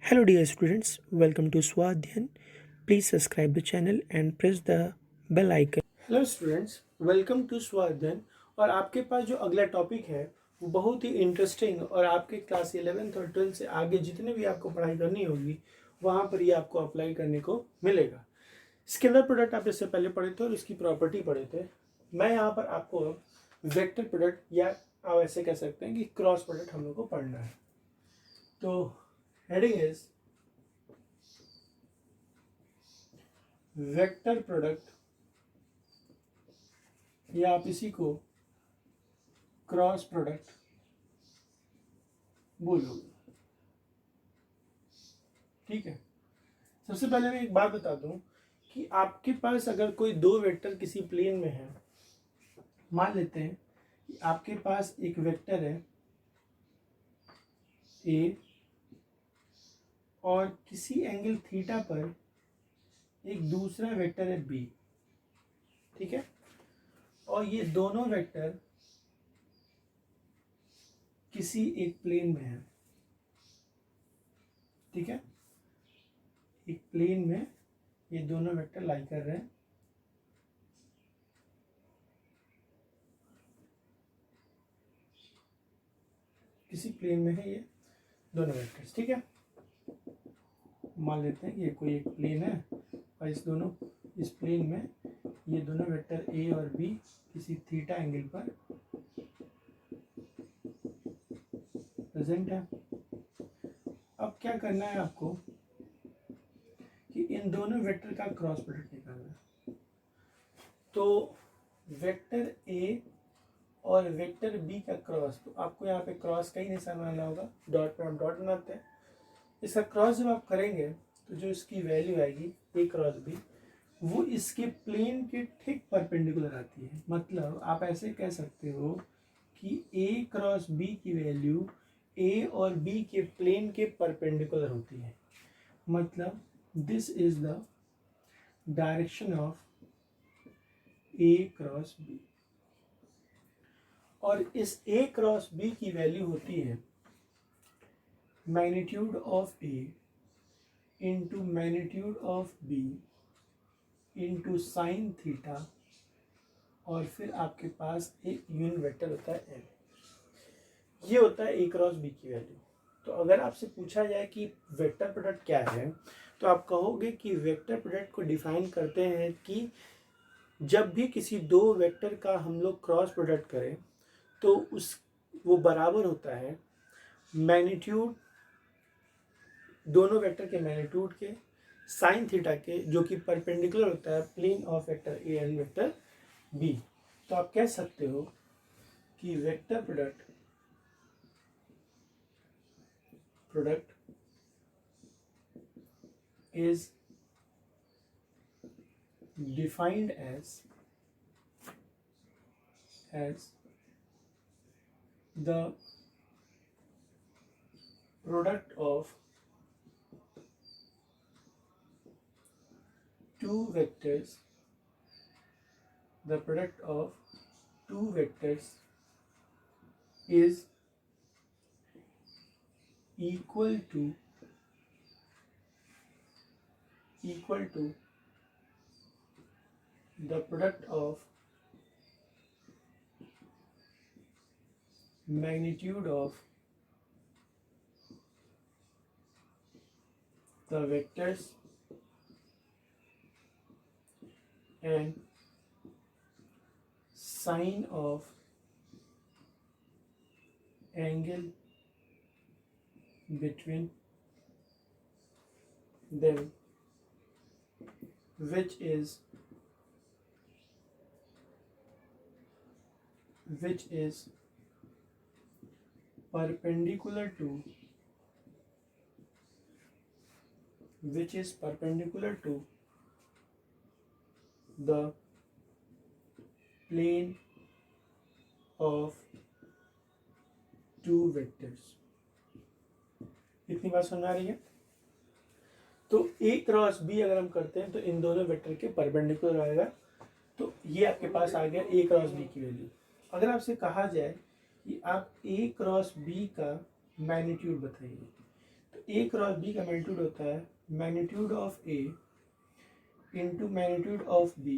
Hello dear students, welcome to Swadhyan. Please subscribe the channel and press the bell icon. Hello students, welcome to Swadhyan. और आपके पास जो अगला topic है वो बहुत ही इंटरेस्टिंग और आपके क्लास 11th और 12th से आगे जितने भी आपको पढ़ाई करनी होगी वहाँ पर ये आपको अप्लाई करने को मिलेगा। स्केलर प्रोडक्ट आप इससे पहले पढ़े थे और इसकी प्रॉपर्टी पढ़े थे। मैं यहाँ पर आपको वेक्टर प्रोडक्ट या आप ऐसे कह सकते हैं कि क्रॉस प्रोडक्ट हम लोग को पढ़ना है। तो हेडिंग इज वेक्टर प्रोडक्ट या आप इसी को क्रॉस प्रोडक्ट बोलोगे। ठीक है, सबसे पहले मैं एक बात बता दूं कि आपके पास अगर कोई दो वेक्टर किसी प्लेन में है, मान लेते हैं कि आपके पास एक वेक्टर है ए और किसी एंगल थीटा पर एक दूसरा वेक्टर है बी। ठीक है, और ये दोनों वेक्टर किसी एक प्लेन में है। ठीक है, एक प्लेन में ये दोनों वेक्टर लाई कर रहे हैं। किसी प्लेन में है ये दोनों वेक्टर्स। ठीक है, मान लेते हैं कि ये कोई एक प्लेन है और इस प्लेन में ये दोनों वेक्टर ए और बी किसी थीटा एंगल पर प्रेजेंट है। अब क्या करना है आपको कि इन दोनों वेक्टर का क्रॉस प्रोडक्ट निकालना है। तो वेक्टर ए और वेक्टर बी का क्रॉस, तो आपको यहाँ पे क्रॉस का ही निशान बनाना होगा। डॉट पे हम डॉट बनाते हैं। इसका क्रॉस जब आप करेंगे तो जो इसकी वैल्यू आएगी ए क्रॉस बी, वो इसके प्लेन के ठीक परपेंडिकुलर आती है। मतलब आप ऐसे कह सकते हो कि ए क्रॉस बी की वैल्यू ए और बी के प्लेन के परपेंडिकुलर होती है। मतलब this is the direction of A cross B. और इस ए क्रॉस बी की वैल्यू होती है magnitude of A into magnitude of B into sine theta, और फिर आपके पास एक यूनिट वेक्टर होता है एल। ये होता है ए क्रॉस बी की वैल्यू। तो अगर आपसे पूछा जाए कि वेक्टर प्रोडक्ट क्या है, तो आप कहोगे कि वेक्टर प्रोडक्ट को डिफाइन करते हैं कि जब भी किसी दो वेक्टर का हम लोग क्रॉस प्रोडक्ट करें तो वो बराबर होता है मैग्नीट्यूड, दोनों वेक्टर के मैग्नीट्यूड के साइन थीटा के, जो कि परपेंडिकुलर होता है plane of vector A and vector B. तो आप कह सकते हो कि vector product is defined as the product of two vectors. The product of two vectors is equal to the product of magnitude of the vectors and sine of angle between them, which is perpendicular to the plane of two vectors। इतनी बात समझ आ रही है? तो A cross B अगर हम करते हैं तो इन दोनों वेक्टर के परपेंडिकुलर आएगा। तो ये आपके पास आ गया ए क्रॉस बी की वैल्यू। अगर आपसे कहा जाए कि आप ए क्रॉस बी का मैग्नीट्यूड बताइए, तो ए क्रॉस बी का मैग्नीट्यूड होता है magnitude of A into magnitude of B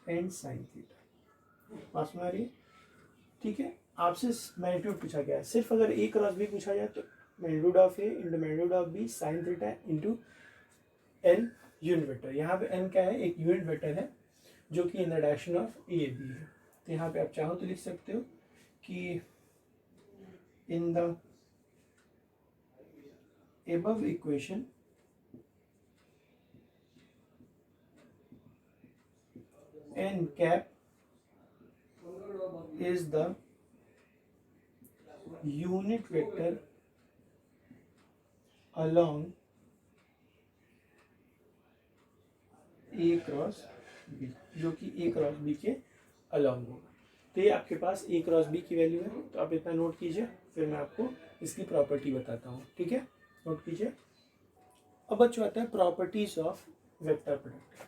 and sine theta. पास में आ रही है? ठीक है, आपसे मैग्नीट्यूड पूछा गया है, सिर्फ अगर ए क्रॉस बी पूछा जाए तो magnitude of A into magnitude of B sine theta into N unit vector. यहाँ पे एन क्या है, एक यूनिट वेक्टर है जो कि in the direction of A B है। तो यहाँ पे आप चाहो तो लिख सकते हो कि in the above equation n cap is the unit vector along a cross b, जो कि a क्रॉस b के अलॉन्ग होगा। तो ये आपके पास a क्रॉस b की वैल्यू है, तो आप इतना नोट कीजिए, फिर मैं आपको इसकी प्रॉपर्टी बताता हूँ। ठीक है, नोट कीजिए। अब बच्चों आता है properties of vector product.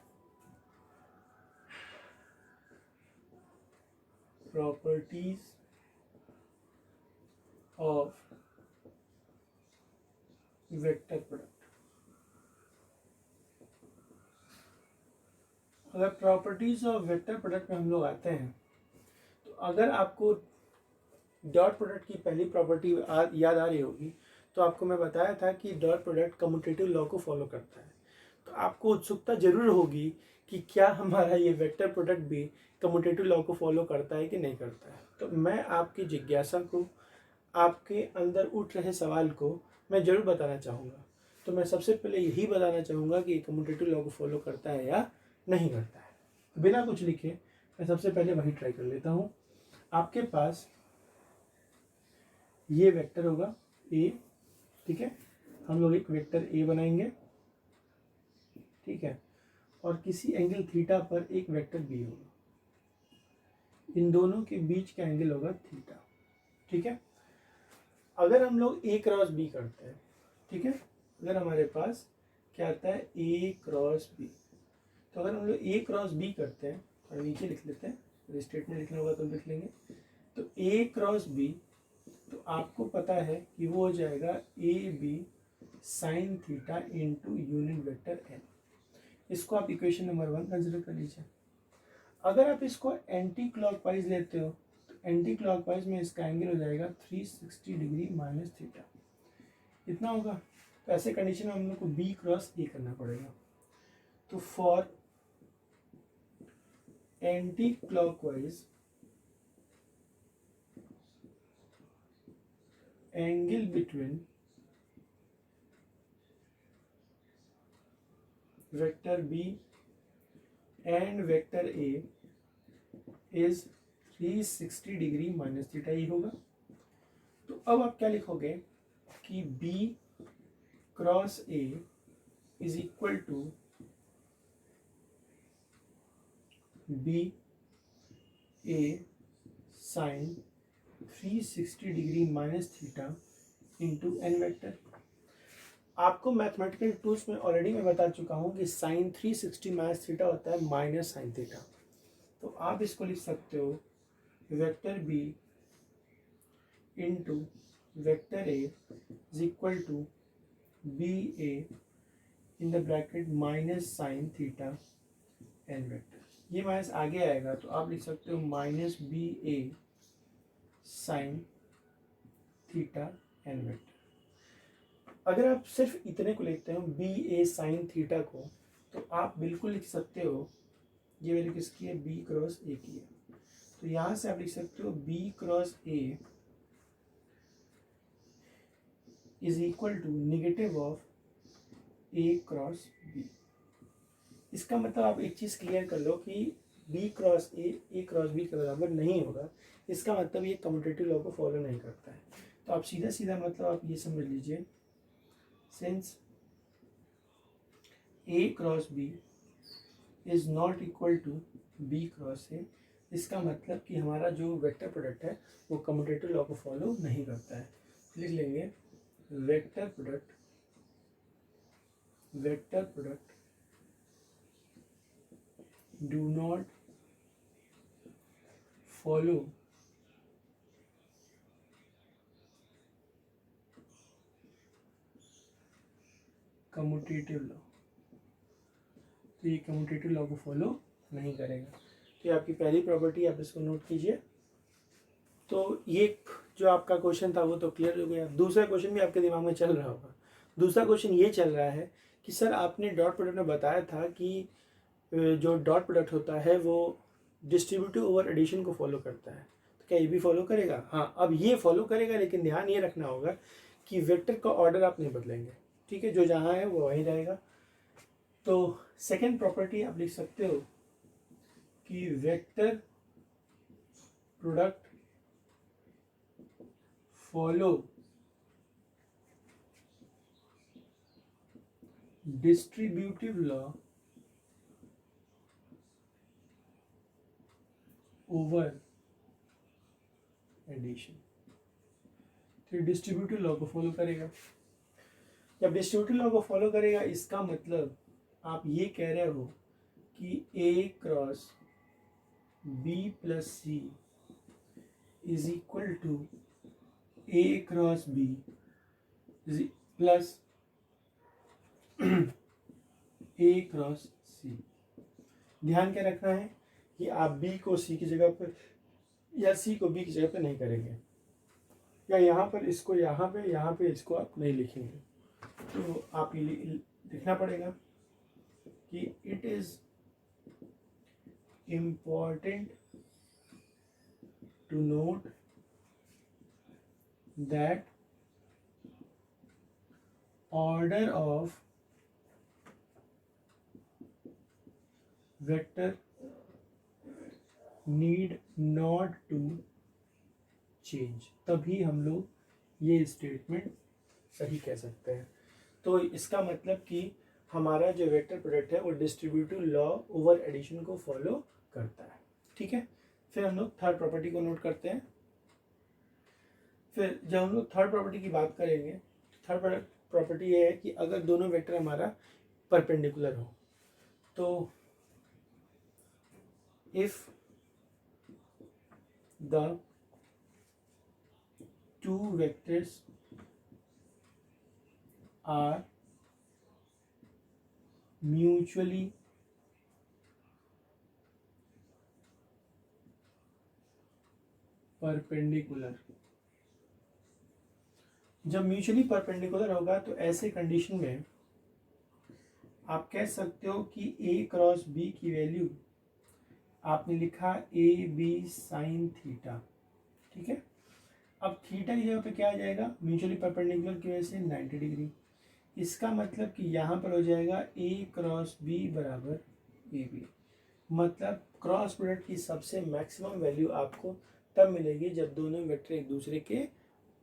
Properties of vector product. अगर प्रॉपर्टीज ऑफ वेक्टर प्रोडक्ट में हम लोग आते हैं, तो अगर आपको डॉट प्रोडक्ट की पहली प्रॉपर्टी याद आ रही होगी, तो आपको मैं बताया था कि डॉट प्रोडक्ट कम्यूटेटिव लॉ को फॉलो करता है। तो आपको उत्सुकता जरूर होगी कि क्या हमारा ये वेक्टर प्रोडक्ट भी कम्यूटेटिव लॉ को फॉलो करता है कि नहीं करता है। तो मैं आपकी जिज्ञासा को, आपके अंदर उठ रहे सवाल को मैं जरूर बताना चाहूँगा। तो मैं सबसे पहले यही बताना चाहूँगा कि कम्यूटेटिव लॉ को फॉलो करता है या नहीं करता है। तो बिना कुछ लिखे मैं सबसे पहले वही ट्राई कर लेता हूँ। आपके पास ये वेक्टर होगा ए, ठीक है, हम लोग एक वेक्टर ए बनाएंगे, ठीक है, और किसी एंगल थीटा पर एक वेक्टर बी होगा, इन दोनों के बीच का एंगल होगा थीटा। ठीक है, अगर हम लोग ए क्रॉस बी करते हैं, ठीक है, अगर हमारे पास क्या आता है ए क्रॉस बी, तो अगर हम लोग ए क्रॉस बी करते हैं, और नीचे लिख लेते हैं, स्टेट में लिखना होगा तो लिख लेंगे। तो ए क्रॉस बी, तो आपको पता है कि वो हो जाएगा A B sine theta into unit vector N. इसको आप इक्वेशन नंबर 1 कंसिडर कर लीजिए। अगर आप इसको एंटी क्लॉकवाइज लेते हो, तो एंटी क्लॉकवाइज में इसका एंगल हो जाएगा 360 डिग्री माइनस थीटा, इतना होगा। तो ऐसे कंडीशन में हम लोग को बी क्रॉस ए करना पड़ेगा। तो for anti clockwise angle between vector B and vector A is 360 degree minus theta ही होगा। तो अब आप क्या लिखोगे कि B cross A is equal to B A sine 360 degree minus theta into N vector. आपको मैथमेटिकल टूल्स में ऑलरेडी मैं बता चुका हूँ कि साइन 360 माइनस थीटा होता है माइनस साइन थीटा। तो आप इसको लिख सकते हो vector B into vector A is equal to B A in the bracket minus sine theta N vector. ये माइनस आगे आएगा तो आप लिख सकते हो minus B A sine theta N vector. अगर आप सिर्फ इतने को लिखते हो बी ए साइन थीटा को, तो आप बिल्कुल लिख सकते हो, ये वैल्यू किसकी है, बी क्रॉस ए की है। तो यहां से आप लिख सकते हो B cross A is equal to negative of A cross B. इसका मतलब आप एक चीज क्लियर कर लो कि B cross A cross B के बराबर नहीं होगा। इसका मतलब ये कम्यूटेटिव लॉ को फॉलो नहीं करता है। तो आप सीधा सीधा मतलब आप ये समझ लीजिए, since A cross B is not equal to B cross A, इसका मतलब कि हमारा जो वेक्टर प्रोडक्ट है वो कम्यूटेटिव लॉ को फॉलो नहीं करता है। लिख लेंगे vector product do not follow commutative law, तो ये कम्यूटेटिव लॉ को फॉलो नहीं करेगा। तो ये आपकी पहली प्रॉपर्टी, आप इसको नोट कीजिए। तो ये जो आपका क्वेश्चन था वो तो क्लियर हो गया। दूसरा क्वेश्चन भी आपके दिमाग में चल रहा होगा। दूसरा क्वेश्चन ये चल रहा है कि सर आपने डॉट प्रोडक्ट में बताया था कि जो डॉट प्रोडक्ट होता है वो डिस्ट्रीब्यूटिव ओवर एडिशन को फॉलो करता है, तो क्या ये भी फॉलो करेगा? हाँ, अब ये फॉलो करेगा, लेकिन ध्यान ये रखना होगा कि वेक्टर का ऑर्डर आप नहीं बदलेंगे, ठीक है? जो जहाँ है वो वहीं रहेगा। तो सेकेंड प्रॉपर्टी आप लिख सकते हो कि vector product follow distributive law over addition. तो डिस्ट्रीब्यूटिव लॉ को फॉलो करेगा। जब डिस्ट्रीब्यूटिव लॉ को फॉलो करेगा, इसका मतलब आप ये कह रहे हो कि A cross B plus C is equal to A cross B plus A cross C. ध्यान क्या रखना है कि आप बी को सी की जगह पर या सी को बी की जगह पर नहीं करेंगे, या यहाँ पर इसको यहाँ पे इसको आप नहीं लिखेंगे। तो आप ये लिखना पड़ेगा कि it is important to note that order of vector need not to change. तभी हम लोग ये स्टेटमेंट सही कह सकते हैं। तो इसका मतलब कि हमारा जो वेक्टर प्रोडक्ट है वो डिस्ट्रीब्यूटिव लॉ ओवर एडिशन को फॉलो करता है, ठीक है? फिर हम लोग थर्ड प्रॉपर्टी को नोट करते हैं। फिर जब हम लोग थर्ड प्रॉपर्टी की बात करेंगे, थर्ड प्रॉपर्टी ये है कि अगर दोनों वेक्टर हमारा परपेंडिकुलर हो, तो if the two vectors are mutually perpendicular। जब म्यूचुअली परपेंडिकुलर होगा तो ऐसे कंडीशन में आप कह सकते हो कि ए क्रॉस बी की वैल्यू आपने लिखा ए बी साइन थीटा, ठीक है? अब थीटा की जगह पे क्या आ जाएगा? म्यूचुअली परपेंडिकुलर की वजह से 90 डिग्री। इसका मतलब कि यहाँ पर हो जाएगा ए क्रॉस बी बराबर ए बी। मतलब क्रॉस प्रोडक्ट की सबसे मैक्सिमम वैल्यू आपको तब मिलेगी जब दोनों वेक्टर एक दूसरे के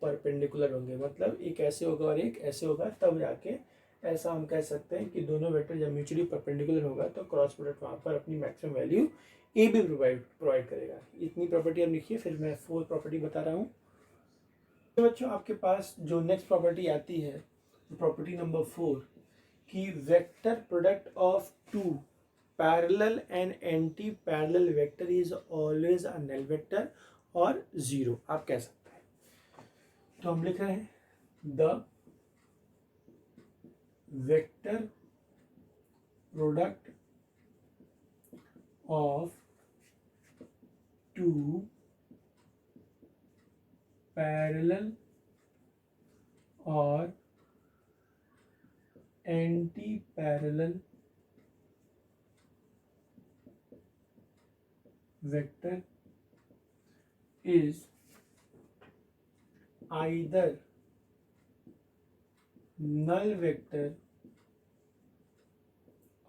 परपेंडिकुलर होंगे। मतलब एक ऐसे होगा और एक ऐसे होगा, तब जाके ऐसा हम कह सकते हैं कि दोनों वेक्टर जब म्यूचुअली परपेंडिकुलर होगा तो क्रॉस प्रोडक्ट वहाँ पर अपनी मैक्सिमम वैल्यू ए भी प्रोवाइड करेगा। इतनी प्रॉपर्टी अब लिखिए, फिर मैं फोर्थ प्रॉपर्टी बता रहा हूँ। तो बच्चों आपके पास जो नेक्स्ट प्रॉपर्टी आती है, प्रॉपर्टी नंबर 4, कि vector product of two parallel and anti parallel vector is always a null vector और जीरो, आप कह सकते हैं। तो हम लिख रहे हैं the vector product of two parallel और anti parallel vector is either null vector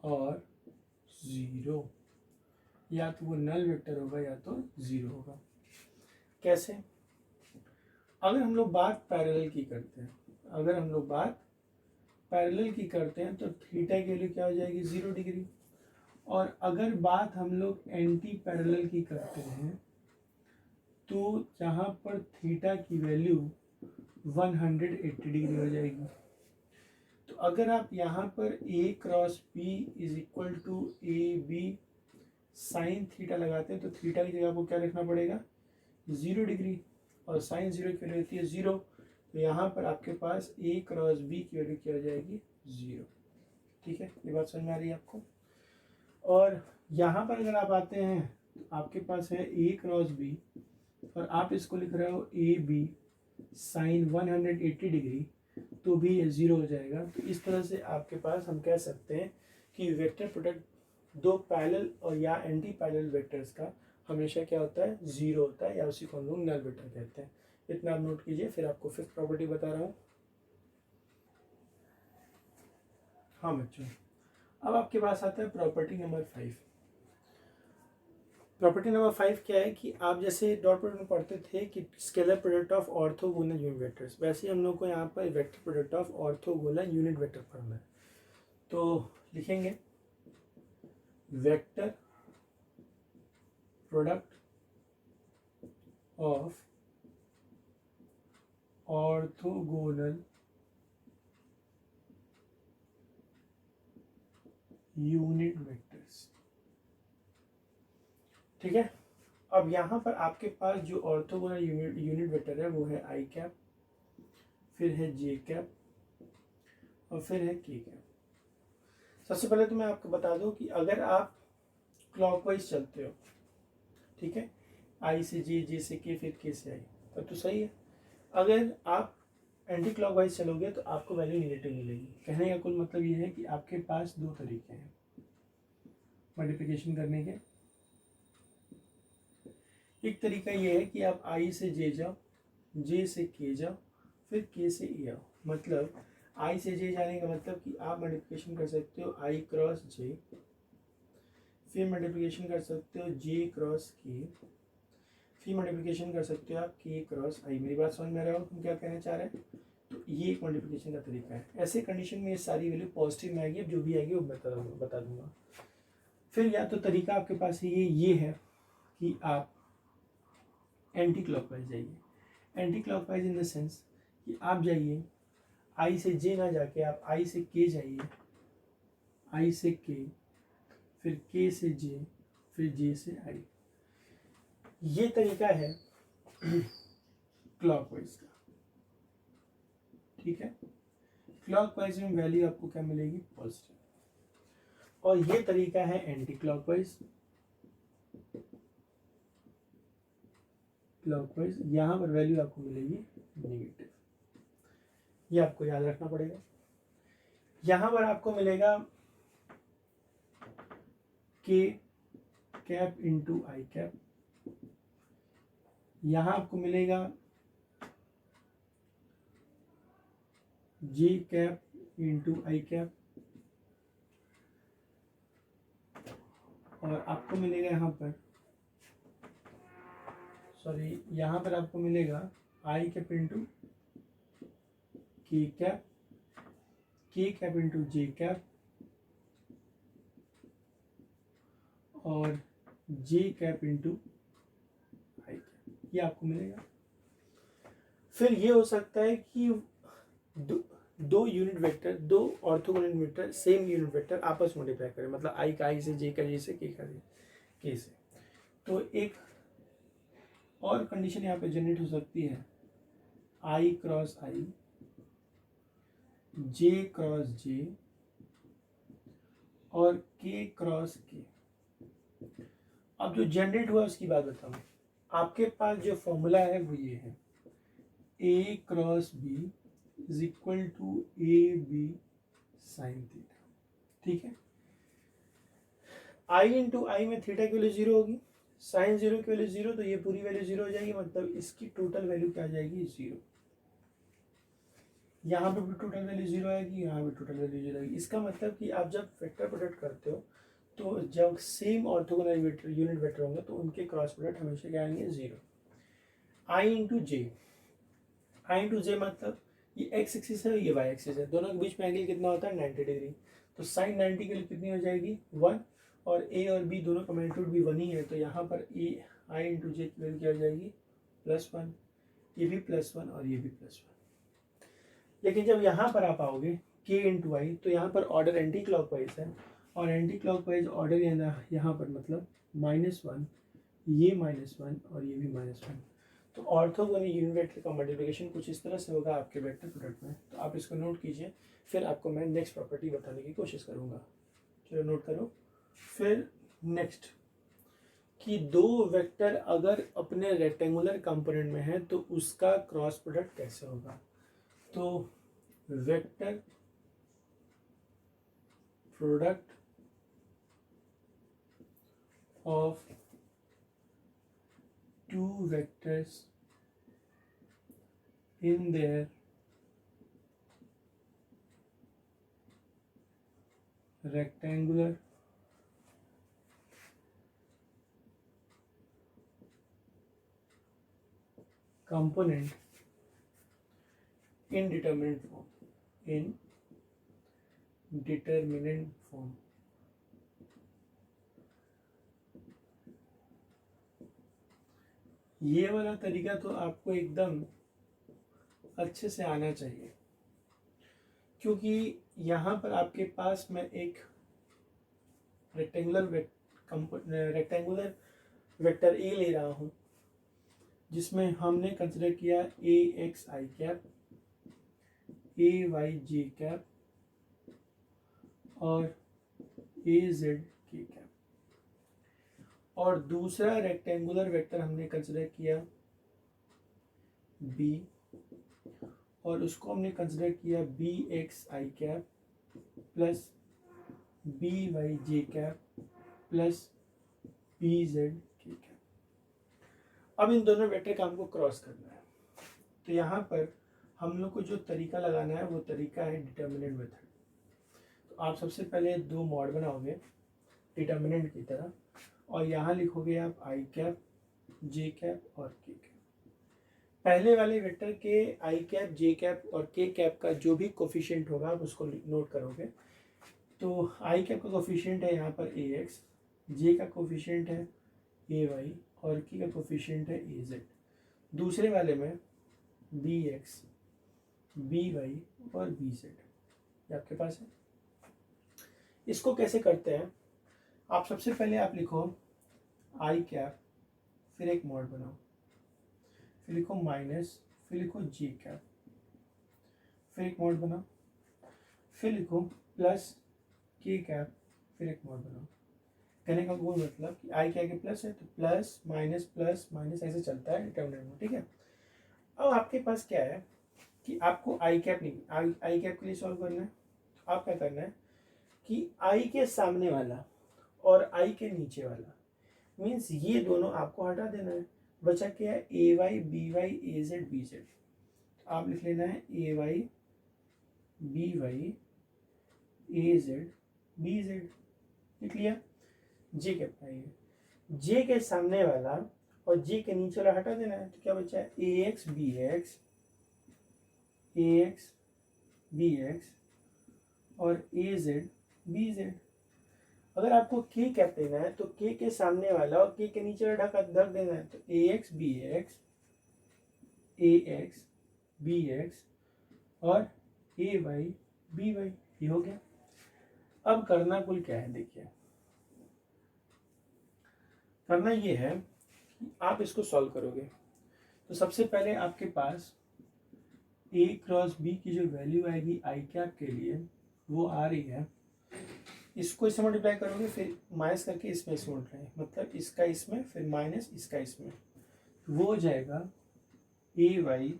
और जीरो, या तो वो नल वेक्टर होगा या तो जीरो होगा। कैसे? अगर हम लोग बात पैरेलल की करते हैं, तो थीटा की वैल्यू क्या हो जाएगी? 0 डिग्री। और अगर बात हम लोग एंटी पैरेलल की करते हैं तो जहाँ पर थीटा की वैल्यू 180 डिग्री हो जाएगी। तो अगर आप यहाँ पर a cross b is equal to A B sine theta लगाते हैं तो थीटा की जगह आपको क्या रखना पड़ेगा? 0 डिग्री, और साइन 0 की वैल्यू होती है 0। तो यहाँ पर आपके पास a क्रॉस b की वैल्यू क्या हो जाएगी? 0। ठीक है, ये बात समझ में आ रही है आपको। और यहाँ पर अगर आप आते हैं तो आपके पास है ए क्रॉस बी, और आप इसको लिख रहे हो ए बी साइन 180 डिग्री, तो भी ये 0 हो जाएगा। तो इस तरह से आपके पास हम कह सकते हैं कि वेक्टर प्रोडक्ट दो पैरेलल और या एंटी पैरेलल वेक्टर्स का हमेशा क्या होता है, 0 होता है, या उसी को हम लोग नल वेक्टर कहते हैं। इतना आप नोट कीजिए। फिर आपको फिफ्थ प्रॉपर्टी बता रहा हूँ। हाँ बच्चों, अब आपके पास आता है प्रॉपर्टी नंबर 5। प्रॉपर्टी नंबर 5 क्या है कि आप जैसे डॉट प्रोडक्ट में पढ़ते थे कि scalar product of orthogonal unit vectors, वैसे ही हम लोग को यहाँ पर vector product of orthogonal unit vector पढ़ना है। तो लिखेंगे vector product of orthogonal unit vectors. ठीक है, अब यहाँ पर आपके पास जो ऑर्थोगोनल यूनिट वेक्टर है वो है आई कैप, फिर है जे कैप, और फिर है के कैप। सबसे पहले तो मैं आपको बता दूं कि अगर आप क्लॉकवाइज चलते हो, ठीक है, आई से जे, जे से के, फिर के से आई, तब तो सही है। अगर आप एंटी क्लॉकवाइज चलोगे तो आपको वैल्यू निगेटिव मिलेगी। कहने का कुल मतलब ये है कि आपके पास दो तरीके हैं मल्टीप्लिकेशन करने के। एक तरीका ये है कि आप आई से जे जाओ, जे से के जाओ, फिर के से ए आओ। मतलब आई से जे जाने का मतलब कि आप मल्टीप्लिकेशन कर सकते हो आई क्रॉस जे, फिर मल्टीप्लिकेशन कर सकते हो जे क्रॉस के, फिर मल्टीप्लिकेशन कर सकते हो आप के क्रॉस आई। मेरी बात समझ में आ रहा हो हम क्या कहना चाह रहे हैं? तो ये एक मल्टीप्लिकेशन का तरीका है। ऐसे कंडीशन में ये सारी वैल्यू पॉजिटिव में आएगी, अब जो भी आएगी वो बता दूंगा। फिर या तो तरीका आपके पास ये है कि आप एंटी क्लॉकवाइज जाइए। Anti clockwise in the sense कि आप जाइए आई से जे ना जाके आप आई से के जाइए, आई से के, फिर के से जे, फिर जे से आई। ये तरीका है क्लॉकवाइज का। ठीक है, क्लॉकवाइज में वैल्यू आपको क्या मिलेगी, पॉजिटिव। और ये तरीका है एंटी क्लॉकवाइज। क्लॉकवाइज यहाँ पर वैल्यू आपको मिलेगी नेगेटिव। ये आपको याद रखना पड़ेगा। यहाँ पर आपको मिलेगा के कैप इंटू आई कैप, यहाँ आपको मिलेगा जे कैप इंटू आई कैप, और आपको मिलेगा यहाँ पर यहाँ पर आपको मिलेगा आई कैप इंटू के कैप, के कैप इंटू जे कैप, और जे कैप इंटू आई कैप। ये आपको मिलेगा। फिर ये हो सकता है कि दो यूनिट वेक्टर, दो orthogonal unit vector same unit vector आपस में मल्टीप्लाई करें, मतलब आई का आई से, जे का जे से, के का के से। तो एक और कंडीशन यहाँ पे जनरेट हो सकती है आई क्रॉस आई, जे क्रॉस जे, और के क्रॉस के। अब जो जनरेट हुआ उसकी बात बताऊं। आपके पास जो फॉर्मूला है वो ये है, A cross B is equal to A B sine theta. ठीक है, आई इंटू आई में थीटा की वैल्यू 0 होगी, साइन 0 की वैल्यू 0, तो ये पूरी वैल्यू 0 हो जाएगी। मतलब इसकी टोटल वैल्यू क्या आ जाएगी, 0। यहाँ पे भी टोटल वैल्यू 0 आएगी, यहाँ पे टोटल वैल्यू 0 आएगी। इसका मतलब कि आप जब वेक्टर प्रोडक्ट करते हो तो जब सेम ऑर्थोगोनल यूनिट वेक्टर होंगे तो उनके क्रॉस प्रोडक्ट हमेशा क्या आएंगे, 0। आई इंटू जे, आई इंटू जे मतलब ये एक्स एक्सिस है, ये वाई एक्सिस है, दोनों के बीच में एंगल कितना होता है, 90 डिग्री। तो साइन 90 के लिए कितनी हो जाएगी, 1, और ए और बी दोनों का मैग्नीट्यूड भी 1 ही है, तो यहाँ पर ए आई इंटू जे की वैल्यू क्या हो जाएगी, +1। ये भी +1 और ये भी +1। लेकिन जब यहाँ पर आप आओगे के इंटू आई, तो यहाँ पर ऑर्डर एंटी क्लॉकवाइज है, और एंटी क्लॉकवाइज ऑर्डर यहाँ पर मतलब -1, ये -1 और ये भी -1। तो ऑर्थोगोनल यूनिट वेक्टर का मल्टीप्लिकेशन कुछ इस तरह से होगा आपके वेक्टर प्रोडक्ट में। तो आप इसको नोट कीजिए, फिर आपको मैं नेक्स्ट प्रॉपर्टी बताने की कोशिश करूँगा। चलो नोट करो। फिर नेक्स्ट कि दो वेक्टर अगर अपने रेक्टेंगुलर कंपोनेंट में है तो उसका क्रॉस प्रोडक्ट कैसे होगा। तो vector product of two vectors in their rectangular component in determinant form ये वाला तरीका तो आपको एकदम अच्छे से आना चाहिए, क्योंकि यहाँ पर आपके पास मैं एक रेक्टेंगुलर वेक्टर ए ले रहा हूँ, जिसमें हमने कंसिडर किया ए एक्स आई कैप, ए वाई जे कैप और ए जेड के कैप। और दूसरा रेक्टेंगुलर वेक्टर हमने कंसिडर किया बी, और उसको हमने कंसिडर किया बी एक्स आई कैप प्लस बी वाई जे कैप प्लस बी जेड के कैप। अब इन दोनों वेक्टर का हमको क्रॉस करना है। तो यहाँ पर हम लोग को जो तरीका लगाना है वो तरीका है डिटर्मिनेंट मेथड। तो आप सबसे पहले दो मॉड बनाओगे डिटर्मिनेंट की तरह, और यहाँ लिखोगे आप आई कैप, जे कैप और के कैप। पहले वाले वेक्टर के आई कैप, जे कैप और के कैप का जो भी कोफिशिएंट होगा आप उसको नोट करोगे। तो आई कैप का कोफिशिएंट है यहाँ पर ए एक्स, जे का कोफिशिएंट है ए वाई और के का कोफिशिएंट है ए जेड। दूसरे वाले में बी एक्स, बी वाई और बी जेड आपके पास है। इसको कैसे करते हैं, आप सबसे पहले आप लिखो आई कैप, फिर एक मॉड बनाओ, फिर लिखो माइनस, फिर लिखो जी कैप, फिर एक मॉड बनाओ, फिर लिखो प्लस के कैप, फिर एक मॉड बनाओ। कहने का वो मतलब कि आई के आगे प्लस है तो प्लस माइनस ऐसे चलता है डिटर्मिनेंट में, ठीक है। अब आपके पास क्या है कि आपको आई कैप नहीं, आई कैप के लिए सॉल्व करना है। तो आप क्या करना है कि आई के सामने वाला और आई के नीचे वाला मीन्स ये दोनों आपको हटा देना है। बचा क्या है ए वाई बी वाई ए जेड बी जेड। तो आप लिख लेना है ए वाई बी वाई ए जेड बी जेड, लिख लिया। जे के पाइए, जे के सामने वाला और जे के नीचे वाला हटा देना है। तो क्या बचा है ए एक्स बी एक्स, ए एक्स बी एक्स और ए जेड बी जेड। अगर आपको के कैप लेना है तो के सामने वाला और के नीचे वाला ढक देना है। तो ए एक्स बी एक्स, ए एक्स बी एक्स और ए वाई बी वाई, ये हो गया। अब करना कुल क्या है, देखिए करना ये है कि आप इसको सॉल्व करोगे। तो सबसे पहले आपके पास ए क्रॉस बी की जो वैल्यू आएगी आई कैप के लिए वो आ रही है, इसको इससे मल्टीप्लाई करोगे, फिर माइनस करके इसमें से मल्टीप्लाई, मतलब इसका इसमें फिर माइनस इसका इसमें, वो हो जाएगा ए वाई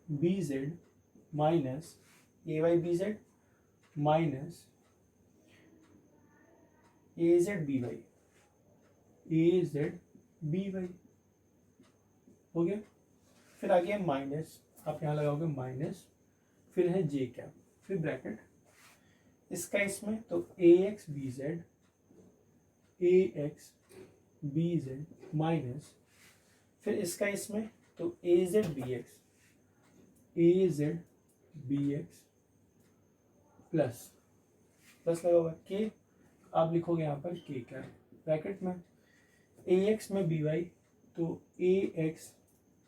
बी जेड माइनस ए वाई बी जेड माइनस ए जेड बी वाई, ए जेड बी वाई हो गया। फिर आ गया माइनस, आप यहाँ लगाओगे माइनस, फिर है जे कैप, फिर ब्रैकेट इसका इसमें, तो ए एक्स बी जेड, ए एक्स बी जेड माइनस, फिर इसका इसमें, तो ए जेड बी एक्स, ए जेड बी एक्स प्लस लगा हुआ के, आप लिखोगे यहाँ पर के कैप ब्रैकेट में ए एक्स में बी वाई, तो ए एक्स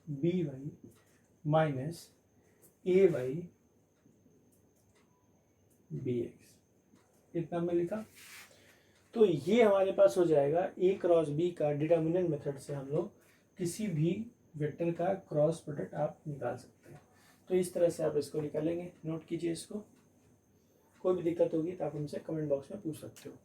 बी वाई माइनस ए वाई बी एक्स, इतना में लिखा। तो ये हमारे पास हो जाएगा ए क्रॉस बी का डिटर्मिनेंट मेथड से हम लोग किसी भी वेक्टर का क्रॉस प्रोडक्ट आप निकाल सकते हैं। तो इस तरह से आप इसको निकालेंगे, नोट कीजिए इसको। कोई भी दिक्कत होगी तो आप हमसे कमेंट बॉक्स में पूछ सकते हो।